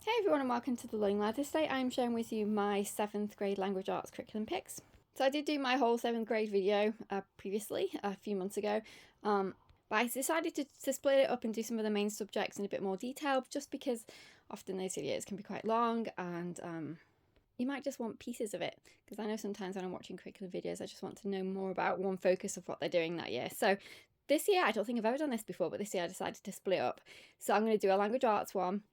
Hey everyone and welcome to The Learning Ladder. Today I'm sharing with you my 7th grade language arts curriculum picks. So I did do my whole 7th grade video previously, a few months ago, but I decided to split it up and do some of the main subjects in a bit more detail, just because often those videos can be quite long and you might just want pieces of it, because I know sometimes when I'm watching curriculum videos I just want to know more about one focus of what they're doing that year. So this year, I don't think I've ever done this before, but this year I decided to split up. So I'm going to do a language arts one,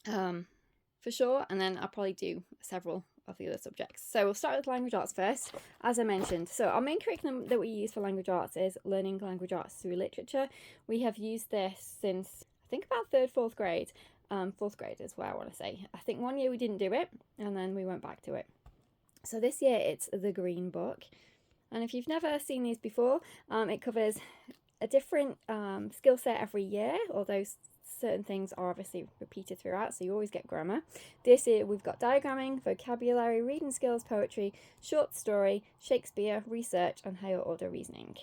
for sure, and then I'll probably do several of the other subjects. So we'll start with language arts first, as I mentioned. So our main curriculum that we use for language arts is learning language arts through literature. We have used this since I think about 3rd, 4th grade. 4th grade is where I want to say. I think one year we didn't do it and then we went back to it. So this year it's the Green Book, and if you've never seen these before, it covers a different skill set every year, although certain things are obviously repeated throughout, so you always get grammar. This year we've got diagramming, vocabulary, reading skills, poetry, short story, Shakespeare, research and higher order reasoning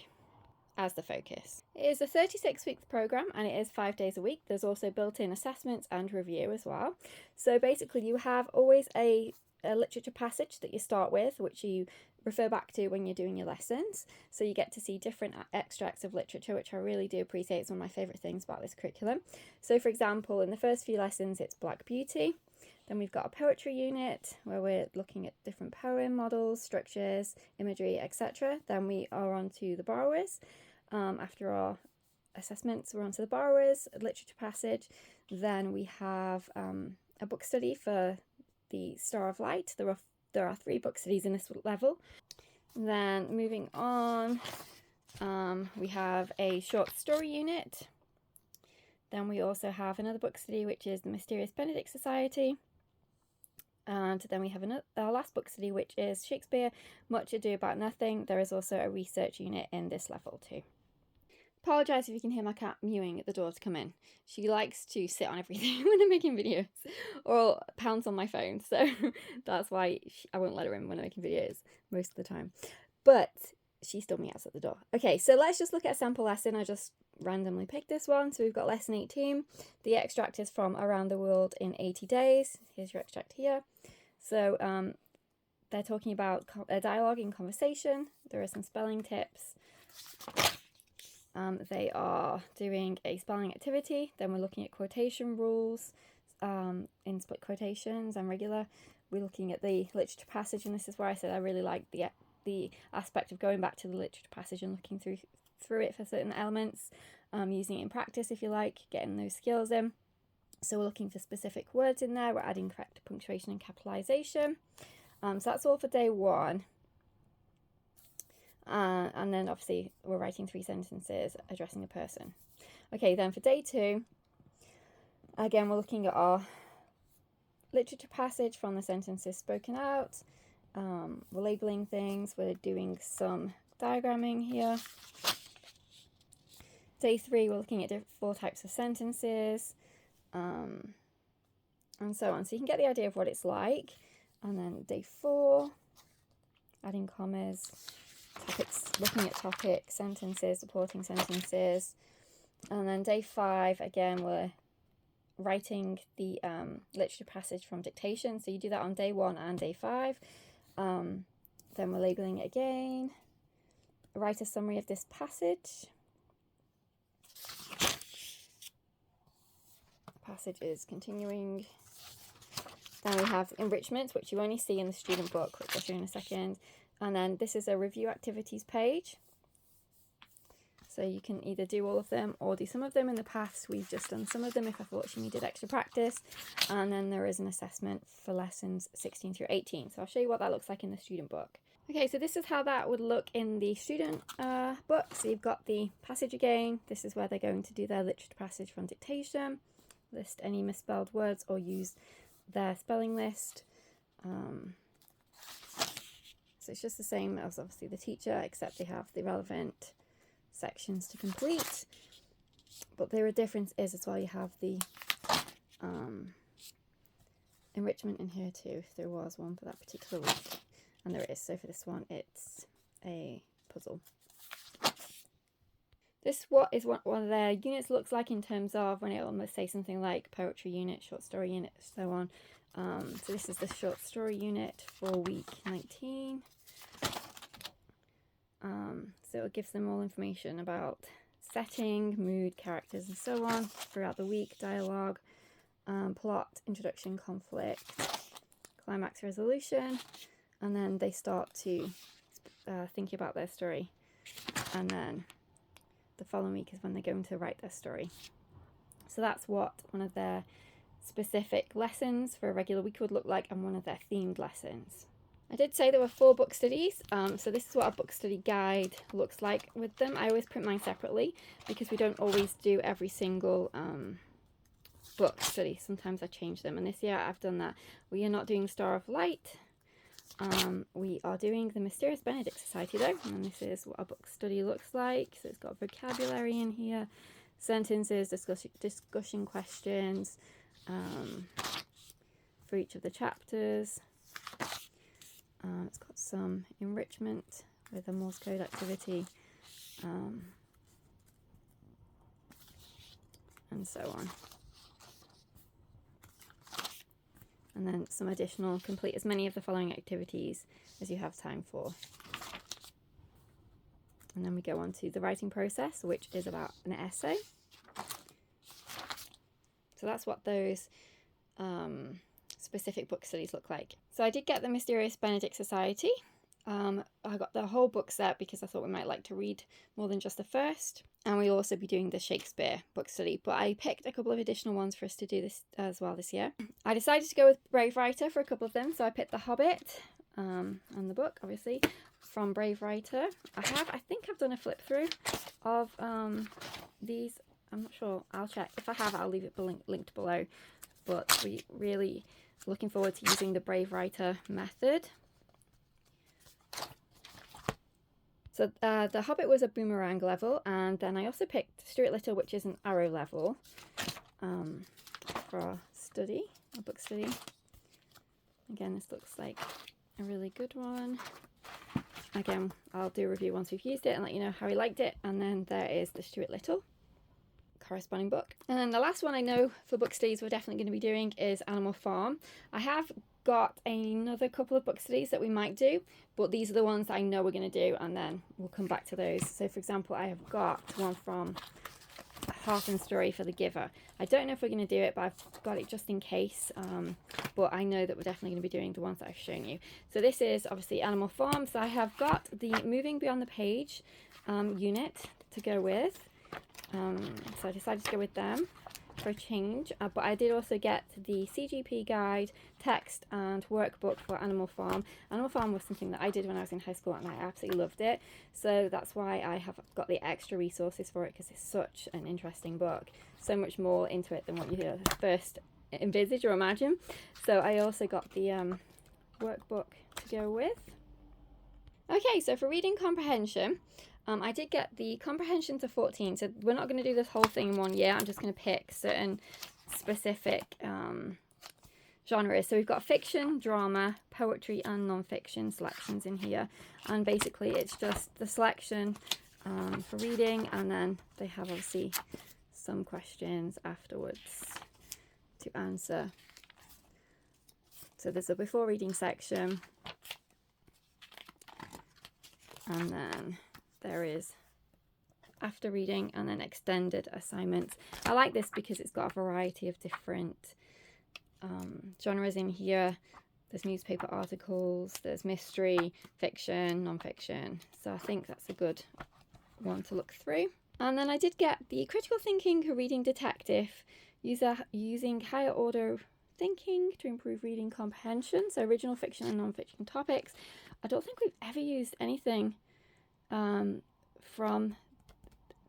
as the focus. It is a 36-week program and it is 5 days a week. There's also built-in assessments and review as well. So basically you have always a literature passage that you start with, which you refer back to when you're doing your lessons. So you get to see different extracts of literature, which I really do appreciate. It's one of my favourite things about this curriculum. So for example, in the first few lessons it's Black Beauty. Then we've got a poetry unit where we're looking at different poem models, structures, imagery, etc. Then we are on to the borrowers. After our assessments, we're on to the borrowers, a literature passage. Then we have a book study for the Star of Light. There are 3 book studies in this level. Then moving on, we have a short story unit. Then we also have another book study, which is the Mysterious Benedict Society. And then we have our last book study, which is Shakespeare, Much Ado About Nothing. There is also a research unit in this level too. Apologise if you can hear my cat mewing at the door to come in. She likes to sit on everything when I'm making videos or pounce on my phone, so that's why I won't let her in when I'm making videos most of the time. But she still meows at the door. Okay, so let's just look at a sample lesson. I just randomly picked this one. So we've got lesson 18. The extract is from Around the World in 80 Days. Here's your extract here. So they're talking about a dialogue in conversation. There are some spelling tips. They are doing a spelling activity. Then we're looking at quotation rules in split quotations and regular. We're looking at the literature passage, and this is where I said I really like the aspect of going back to the literature passage and looking through it for certain elements, using it in practice if you like, getting those skills in. So we're looking for specific words in there. We're adding correct punctuation and capitalization. So that's all for day 1. And then obviously we're writing 3 sentences addressing a person. Okay, then for day 2, again we're looking at our literature passage from the sentences spoken out. We're labelling things, we're doing some diagramming here. Day 3, we're looking at 4 types of sentences, and so on. So you can get the idea of what it's like. And then day 4, adding commas. Topics, looking at topics, sentences, supporting sentences. And then day 5, again, we're writing the literature passage from dictation. So you do that on day 1 and day 5. Then we're labelling it again. Write a summary of this passage. Passage is continuing. Then we have enrichments, which you only see in the student book, which I'll show you in a second. And then this is a review activities page. So you can either do all of them or do some of them. In the past, we've just done some of them if I thought you needed extra practice. And then there is an assessment for lessons 16 through 18. So I'll show you what that looks like in the student book. Okay, so this is how that would look in the student book. So you've got the passage again. This is where they're going to do their literature passage from dictation. List any misspelled words or use their spelling list. So it's just the same as obviously the teacher, except they have the relevant sections to complete. But the difference is as well, you have the enrichment in here too, if there was one for that particular week. And there is. So for this one, it's a puzzle. This is what one of their units looks like in terms of when it almost say something like poetry unit, short story unit, so on. So this is the short story unit for week 19. So it gives them all information about setting, mood, characters, and so on throughout the week, dialogue, plot, introduction, conflict, climax, resolution, and then they start to think about their story, and then the following week is when they're going to write their story. So that's what one of their specific lessons for a regular week would look like, and one of their themed lessons. I did say there were 4 book studies, so this is what a book study guide looks like with them. I always print mine separately because we don't always do every single book study. Sometimes I change them, and this year I've done that. We are not doing Star of Light. We are doing the Mysterious Benedict Society though, and this is what a book study looks like. So it's got vocabulary in here, sentences, discussion questions for each of the chapters. It's got some enrichment with a Morse code activity, and so on. And then some additional, complete as many of the following activities as you have time for. And then we go on to the writing process, which is about an essay. So that's what those specific book studies look like. So I did get the Mysterious Benedict Society. I got the whole book set because I thought we might like to read more than just the first. And we'll also be doing the Shakespeare book study, but I picked a couple of additional ones for us to do this as well this year. I decided to go with Brave Writer for a couple of them, so I picked The Hobbit and the book, obviously, from Brave Writer. I think I've done a flip through of these. I'm not sure. I'll check. If I have, I'll leave it linked below. But we really looking forward to using the Brave Writer method. So The Hobbit was a boomerang level, and then I also picked Stuart Little, which is an arrow level for our study, our book study. Again, this looks like a really good one. Again, I'll do a review once we've used it and let you know how we liked it. And then there is the Stuart Little corresponding book. And then the last one I know for book studies we're definitely going to be doing is Animal Farm. I have got another couple of book studies that we might do, but these are the ones that I know we're going to do, and then we'll come back to those. So for example, I have got one from Hearth & Story for The Giver. I don't know if we're going to do it, but I've got it just in case, but I know that we're definitely going to be doing the ones that I've shown you. So this is obviously Animal Farm. So I have got the Moving Beyond the Page unit to go with. So I decided to go with them for a change, but I did also get the CGP guide, text and workbook for Animal Farm. Animal Farm was something that I did when I was in high school and I absolutely loved it, so that's why I have got the extra resources for it, because it's such an interesting book, so much more into it than what you first envisage or imagine. So I also got the workbook to go with. Okay, so for reading comprehension, I did get the comprehension to 14, so we're not going to do this whole thing in one year. I'm just going to pick certain specific genres. So we've got fiction, drama, poetry and non-fiction selections in here, and basically it's just the selection for reading, and then they have obviously some questions afterwards to answer. So there's a before reading section, and then there is after reading, and then extended assignments. I like this because it's got a variety of different genres in here. There's newspaper articles, there's mystery, fiction, non-fiction. So I think that's a good one to look through. And then I did get the critical thinking reading detective using higher order thinking to improve reading comprehension. So original fiction and non-fiction topics. I don't think we've ever used anything from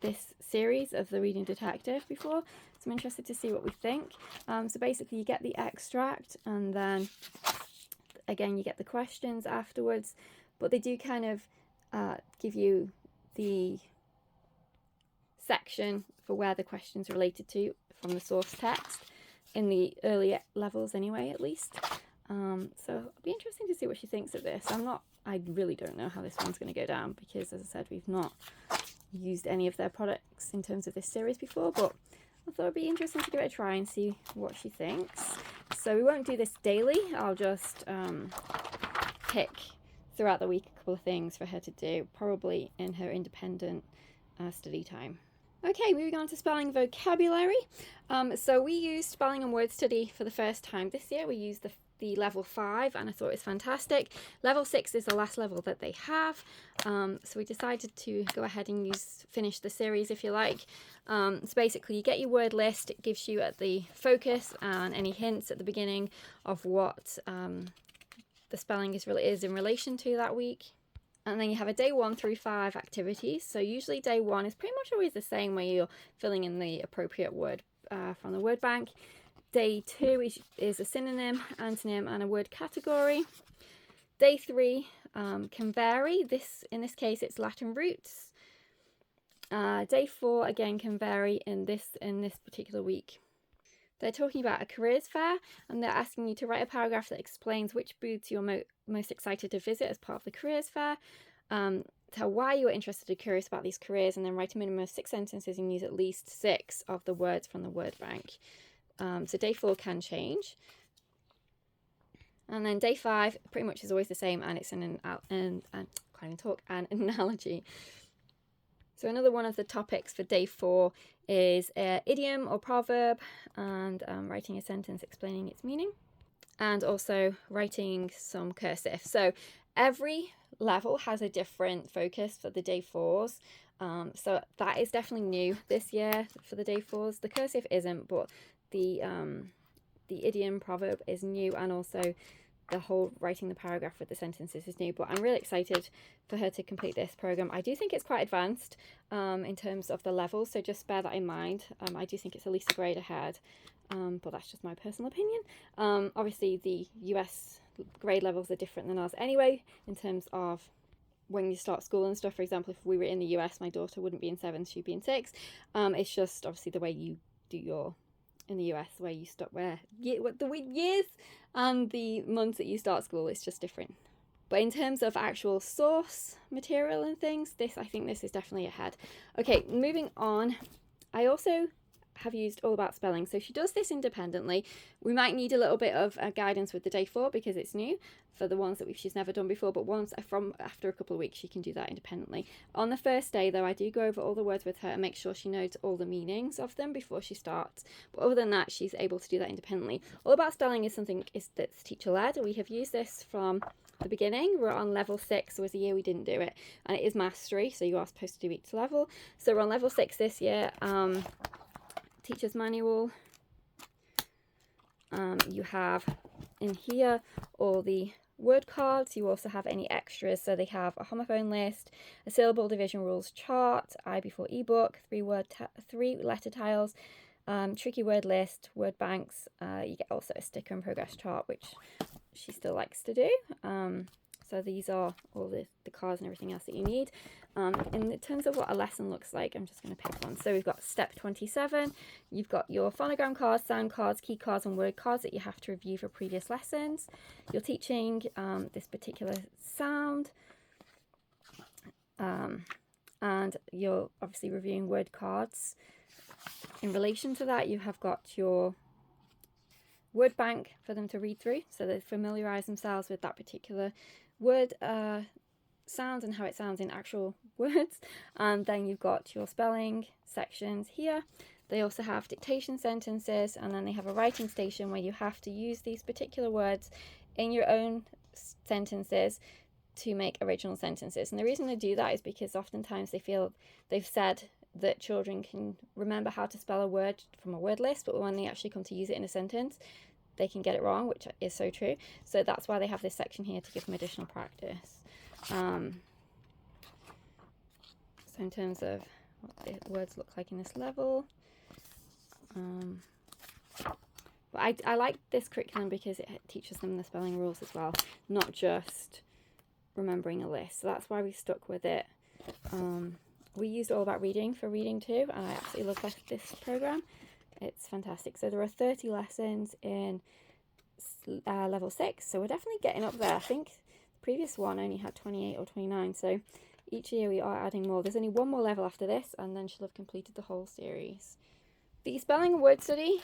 this series of the Reading Detective before, so I'm interested to see what we think. So basically you get the extract, and then again you get the questions afterwards, but they do kind of give you the section for where the questions are related to from the source text in the earlier levels anyway, at least. So it'll be interesting to see what she thinks of this. I really don't know how this one's going to go down, because as I said, we've not used any of their products in terms of this series before, but I thought it'd be interesting to give it a try and see what she thinks. So we won't do this daily. I'll just pick throughout the week a couple of things for her to do, probably in her independent study time. Okay, moving on to spelling vocabulary. So we used spelling and word study for the first time this year. We used the level 5, and I thought it was fantastic. Level 6 is the last level that they have, so we decided to go ahead and finish the series, if you like. So basically you get your word list. It gives you the focus and any hints at the beginning of what the spelling is in relation to that week. And then you have a day 1 through 5 activities. So usually day 1 is pretty much always the same, where you're filling in the appropriate word from the word bank. Day 2 is a synonym, antonym, and a word category. Day 3 can vary. In this case, it's Latin roots. Day 4 again can vary in this particular week. They're talking about a careers fair, and they're asking you to write a paragraph that explains which booths you're most excited to visit as part of the careers fair. Tell why you were interested or curious about these careers, and then write a minimum of 6 sentences and use at least 6 of the words from the word bank. So day 4 can change. And then day 5 pretty much is always the same, and it's an analogy. So another one of the topics for day 4 is idiom or proverb, and writing a sentence explaining its meaning, and also writing some cursive. So every level has a different focus for the day 4s. So that is definitely new this year for the day 4s. The cursive isn't, but the idiom proverb is new, and also the whole writing the paragraph with the sentences is new. But I'm really excited for her to complete this program. I do think it's quite advanced in terms of the levels, so just bear that in mind. I do think it's at least a grade ahead, but that's just my personal opinion. Obviously the US grade levels are different than ours anyway, in terms of when you start school and stuff. For example, if we were in the US, my daughter wouldn't be in 7th, she'd be in 6th. It's just obviously the way you do in the US, where you start the years and the months that you start school, it's just different. But in terms of actual source material and things, I think this is definitely ahead. Okay, moving on. I also have used All About Spelling. So she does this independently. We might need a little bit of guidance with the day 4 because it's new for the ones that she's never done before, but after a couple of weeks she can do that independently. On the first day though, I do go over all the words with her and make sure she knows all the meanings of them before she starts. But other than that, she's able to do that independently. All About Spelling is something that's teacher led. We have used this from the beginning. We're on level 6, so it was a year we didn't do it, and it is mastery, so you are supposed to do each level. So we're on level 6 this year. Teacher's manual. You have in here all the word cards. You also have any extras, so they have a homophone list, a syllable division rules chart, I before ebook, 3 letter tiles, tricky word list, word banks. You get also a sticker and progress chart, which she still likes to do. So these are all the cards and everything else that you need. In terms of what a lesson looks like, I'm just going to pick one. So we've got step 27. You've got your phonogram cards, sound cards, key cards, and word cards that you have to review for previous lessons. You're teaching this particular sound. And you're obviously reviewing word cards. In relation to that, you have got your word bank for them to read through, so they familiarise themselves with that particular word sounds and how it sounds in actual words. And then you've got your spelling sections here. They also have dictation sentences, and then they have a writing station where you have to use these particular words in your own sentences to make original sentences. And the reason they do that is because oftentimes they've said that children can remember how to spell a word from a word list, but when they actually come to use it in a sentence, they can get it wrong, which is so true. So that's why they have this section here, to give them additional practice. So in terms of what the words look like in this level, but I like this curriculum because it teaches them the spelling rules as well, not just remembering a list. So that's why we stuck with it. We used All About Reading for reading too, and I absolutely love this program. It's fantastic. So there are 30 lessons in level 6, so we're definitely getting up there. I think the previous one only had 28 or 29, so each year we are adding more. There's only one more level after this, and then she'll have completed the whole series. The spelling and word study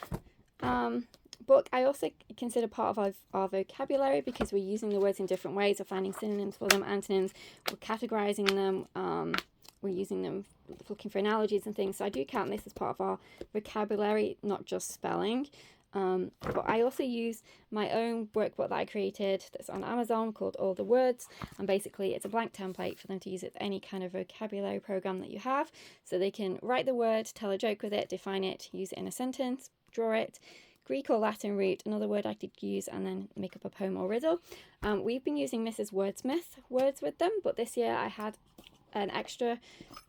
book I also consider part of our vocabulary, because we're using the words in different ways. We're finding synonyms for them, antonyms, we're categorizing them, we're using them, looking for analogies and things. So I do count this as part of our vocabulary, not just spelling. But I also use my own workbook that I created that's on Amazon called All the Words, and basically it's a blank template for them to use with any kind of vocabulary program that you have, so they can write the word, tell a joke with it, define it, use it in a sentence, draw it, Greek or Latin root, another word I could use, and then make up a poem or riddle. We've been using Mrs. Wordsmith words with them, but this year I had an extra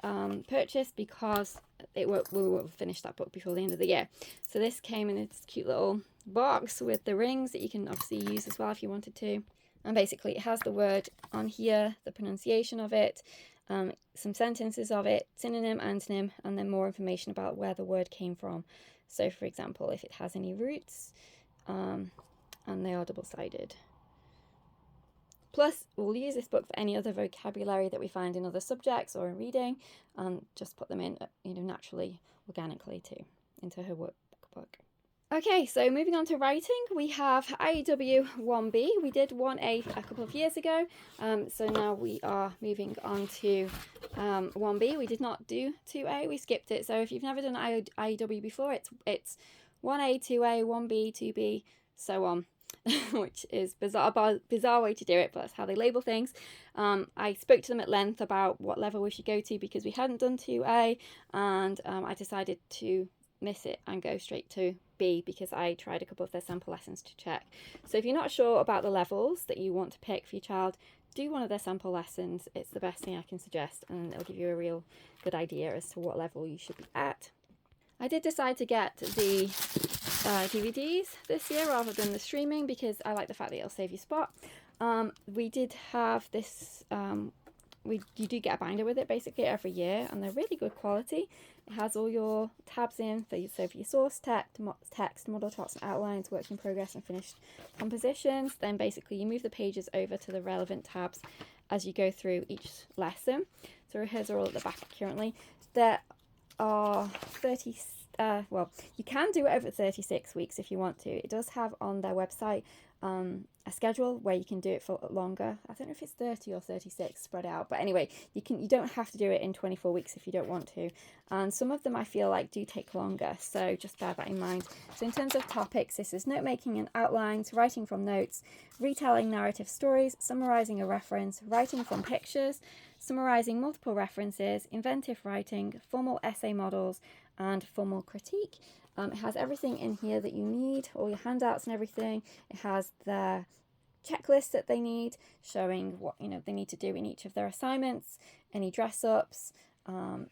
purchase because we will finish that book before the end of the year. So this came in this cute little box with the rings that you can obviously use as well if you wanted to. And basically it has the word on here, the pronunciation of it, some sentences of it, synonym, antonym, and then more information about where the word came from. So for example, if it has any roots, and they are double-sided. Plus, we'll use this book for any other vocabulary that we find in other subjects or in reading, and just put them in, naturally, organically too, into her workbook. Okay, so moving on to writing, we have IEW 1B. We did 1A a couple of years ago, so now we are moving on to 1B. We did not do 2A, we skipped it. So if you've never done IEW before, it's 1A, 2A, 1B, 2B, so on. Which is a bizarre way to do it, but that's how they label things. I spoke to them at length about what level we should go to because we hadn't done 2A, and I decided to miss it and go straight to B because I tried a couple of their sample lessons to check. So if you're not sure about the levels that you want to pick for your child, do one of their sample lessons. It's the best thing I can suggest, and it'll give you a real good idea as to what level you should be at. I did decide to get the DVDs this year rather than the streaming because I like the fact that it'll save you spot. We did have this, you do get a binder with it basically every year, and they're really good quality. It has all your tabs in, for your source text, model charts and outlines, works in progress and finished compositions. Then basically you move the pages over to the relevant tabs as you go through each lesson. So hers are all at the back currently. There are 30, well, you can do it over 36 weeks if you want to. It does have on their website a schedule where you can do it for longer. I don't know if it's 30 or 36 spread out, but anyway, you don't have to do it in 24 weeks if you don't want to. And some of them I feel like do take longer, so just bear that in mind. So in terms of topics, this is note making and outlines, writing from notes, retelling narrative stories, summarizing a reference, writing from pictures, summarizing multiple references, inventive writing, formal essay models, and formal critique. It has everything in here that you need, all your handouts and everything. It has the checklist that they need, showing what they need to do in each of their assignments, any dress ups,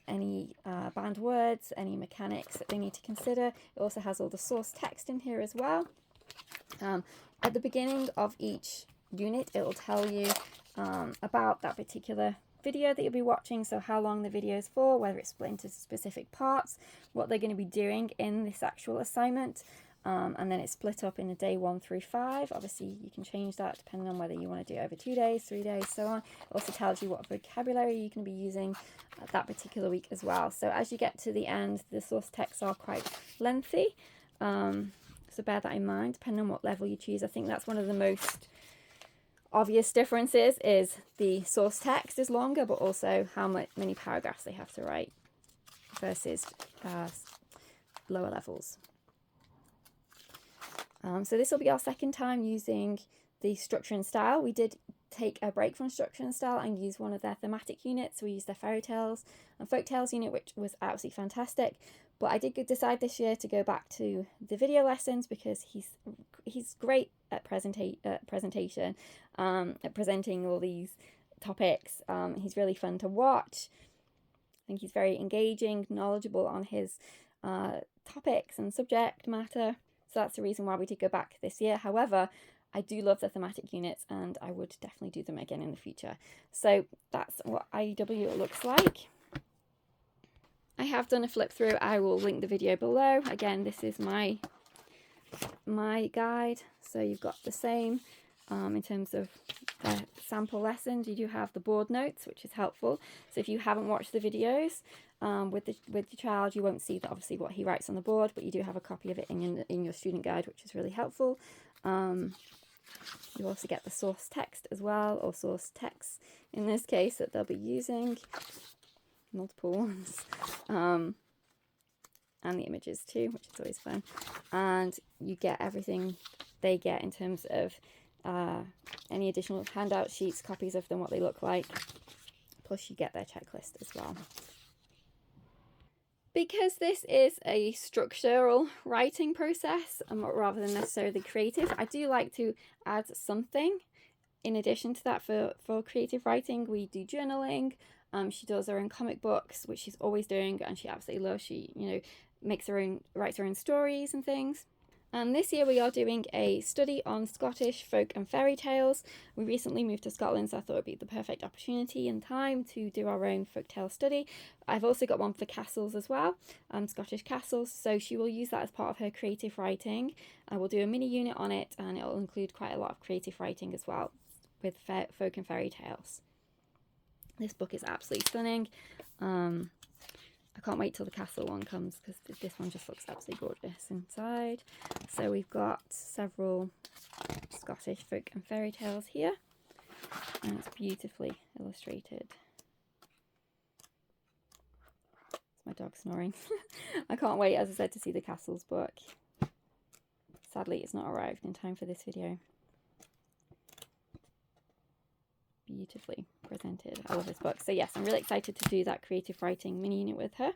any banned words, any mechanics that they need to consider. It also has all the source text in here as well. At the beginning of each unit, it will tell you about that particular video that you'll be watching, so how long the video is for, whether it's split into specific parts, what they're going to be doing in this actual assignment, and then it's split up in a day 1 through 5. Obviously you can change that depending on whether you want to do it over 2 days, 3 days, so on. It also tells you what vocabulary you can be using that particular week as well. So as you get to the end, the source texts are quite lengthy, so bear that in mind depending on what level you choose. I think that's one of the most obvious differences is the source text is longer, but also how many paragraphs they have to write versus lower levels. So this will be our second time using the structure and style. We did take a break from structure and style and use one of their thematic units. We used their fairy tales and folk tales unit, which was absolutely fantastic. But I did decide this year to go back to the video lessons because he's great at presentation, at presenting all these topics. He's really fun to watch. I think he's very engaging, knowledgeable on his topics and subject matter. So that's the reason why we did go back this year. However, I do love the thematic units and I would definitely do them again in the future. So that's what IEW looks like. I have done a flip through. I will link the video below. Again, this is my guide. So you've got the same in terms of the sample lessons. You do have the board notes, which is helpful. So if you haven't watched the videos with your child, you won't see that obviously what he writes on the board, but you do have a copy of it in your student guide, which is really helpful. You also get the source text as well, or source text in this case that they'll be using, multiple ones, and the images too, which is always fun. And you get everything they get in terms of any additional handout sheets, copies of them, what they look like, plus you get their checklist as well. Because this is a structural writing process rather than necessarily creative, I do like to add something in addition to that for creative writing. We do journaling. She does her own comic books, which she's always doing, and she absolutely loves. She, writes her own stories and things. And this year we are doing a study on Scottish folk and fairy tales. We recently moved to Scotland, so I thought it would be the perfect opportunity and time to do our own folktale study. I've also got one for castles as well, Scottish castles, so she will use that as part of her creative writing. I will do a mini unit on it, and it will include quite a lot of creative writing as well with folk and fairy tales. This book is absolutely stunning. I can't wait till the castle one comes, because this one just looks absolutely gorgeous inside. So we've got several Scottish folk and fairy tales here, and it's beautifully illustrated. It's my dog snoring. I can't wait, as I said, to see the castles book. Sadly, it's not arrived in time for this video. Beautifully presented. I love this book. So yes, I'm really excited to do that creative writing mini unit with her.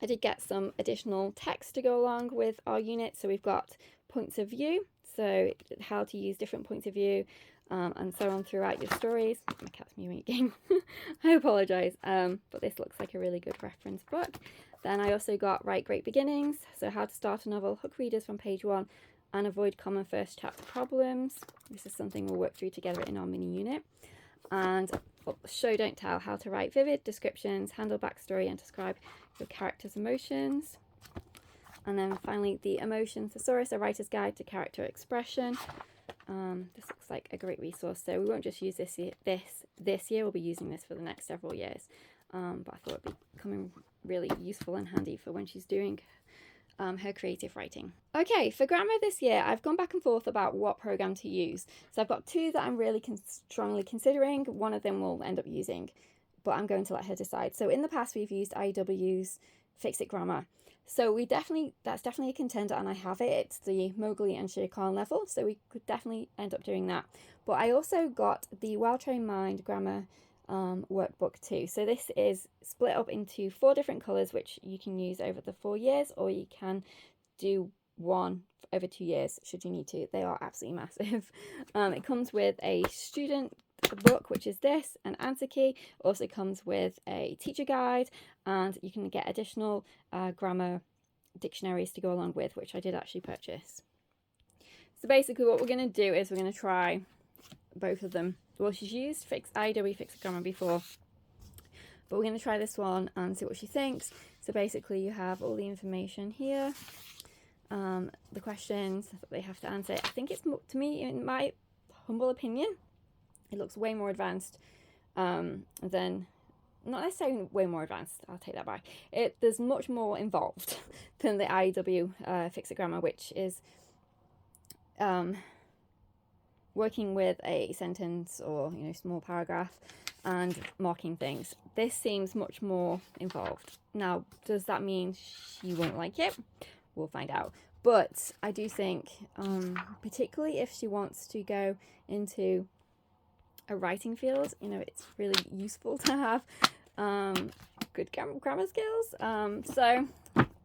I did get some additional text to go along with our unit. So we've got points of view, so how to use different points of view and so on throughout your stories. My cat's mewing again. I apologise, but this looks like a really good reference book. Then I also got Write Great Beginnings, so how to start a novel, hook readers from page 1 and avoid common first chapter problems. This is something we'll work through together in our mini unit. And Show Don't Tell, how to write vivid descriptions, handle backstory and describe your character's emotions. And then finally the Emotion Thesaurus, a writer's guide to character expression. This looks like a great resource, so we won't just use this year, we'll be using this for the next several years, but I thought it'd be coming really useful and handy for when she's doing her creative writing. Okay, for grammar this year, I've gone back and forth about what program to use. So I've got two that I'm really strongly considering. One of them we'll end up using, but I'm going to let her decide. So in the past, we've used IEW's Fix It Grammar. So that's definitely a contender, and I have it. It's the Mowgli and Shere Khan level, so we could definitely end up doing that. But I also got the Well Trained Mind Grammar workbook too. So this is split up into 4 different colours, which you can use over the 4 years, or you can do one over 2 years should you need to. They are absolutely massive. It comes with a student book, which is this, an answer key. It also comes with a teacher guide, and you can get additional grammar dictionaries to go along with, which I did actually purchase. So basically what we're going to do is we're going to try both of them. Well, she's used IEW Fix It Grammar before, but we're going to try this one and see what she thinks. So basically you have all the information here, the questions that they have to answer. I think it's, to me, in my humble opinion, it looks way more advanced than, not necessarily way more advanced, I'll take that back. There's much more involved than the IEW Fix It Grammar, which is working with a sentence or small paragraph and marking things. This seems much more involved. Now, does that mean she won't like it? We'll find out. But I do think, particularly if she wants to go into a writing field, it's really useful to have good grammar skills. So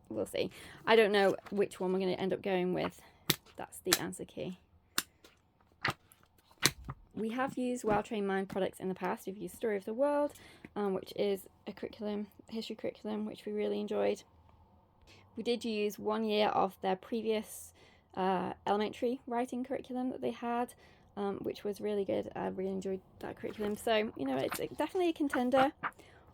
we'll see. I don't know which one we're going to end up going with. That's the answer key. We have used Well Trained Mind products in the past. We've used Story of the World, which is a history curriculum, which we really enjoyed. We did use 1 year of their previous elementary writing curriculum that they had, which was really good. I really enjoyed that curriculum. So, it's definitely a contender.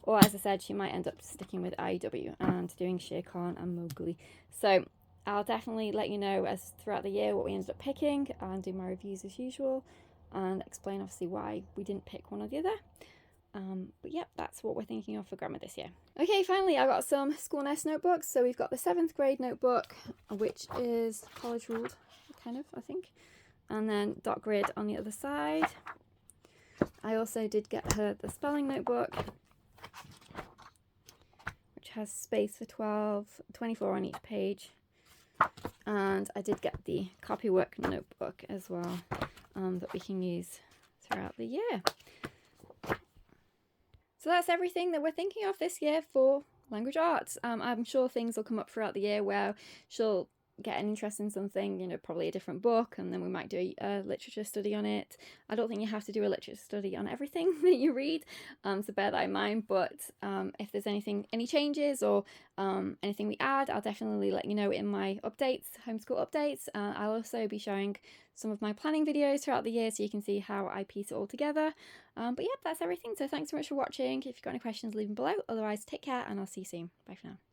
Or, as I said, she might end up sticking with IEW and doing Shere Khan and Mowgli. So, I'll definitely let you know as throughout the year what we ended up picking and do my reviews as usual. and explain obviously why we didn't pick one or the other. But yep, that's what we're thinking of for grammar this year. Okay, finally I got some School Nest notebooks. So we've got the 7th grade notebook, which is college ruled, kind of, I think. And then dot grid on the other side. I also did get her the spelling notebook, which has space for 24 on each page. And I did get the copywork notebook as well, that we can use throughout the year. So that's everything that we're thinking of this year for language arts. I'm sure things will come up throughout the year where she'll get an interest in something, you know, probably a different book, and then we might do a literature study on it. I don't think you have to do a literature study on everything that you read, so bear that in mind. But if there's any changes or anything we add, I'll definitely let you know in my updates, homeschool updates. I'll also be showing some of my planning videos throughout the year so you can see how I piece it all together. But yeah, that's everything. So thanks so much for watching. If you've got any questions, leave them below. Otherwise, take care and I'll see you soon. Bye for now.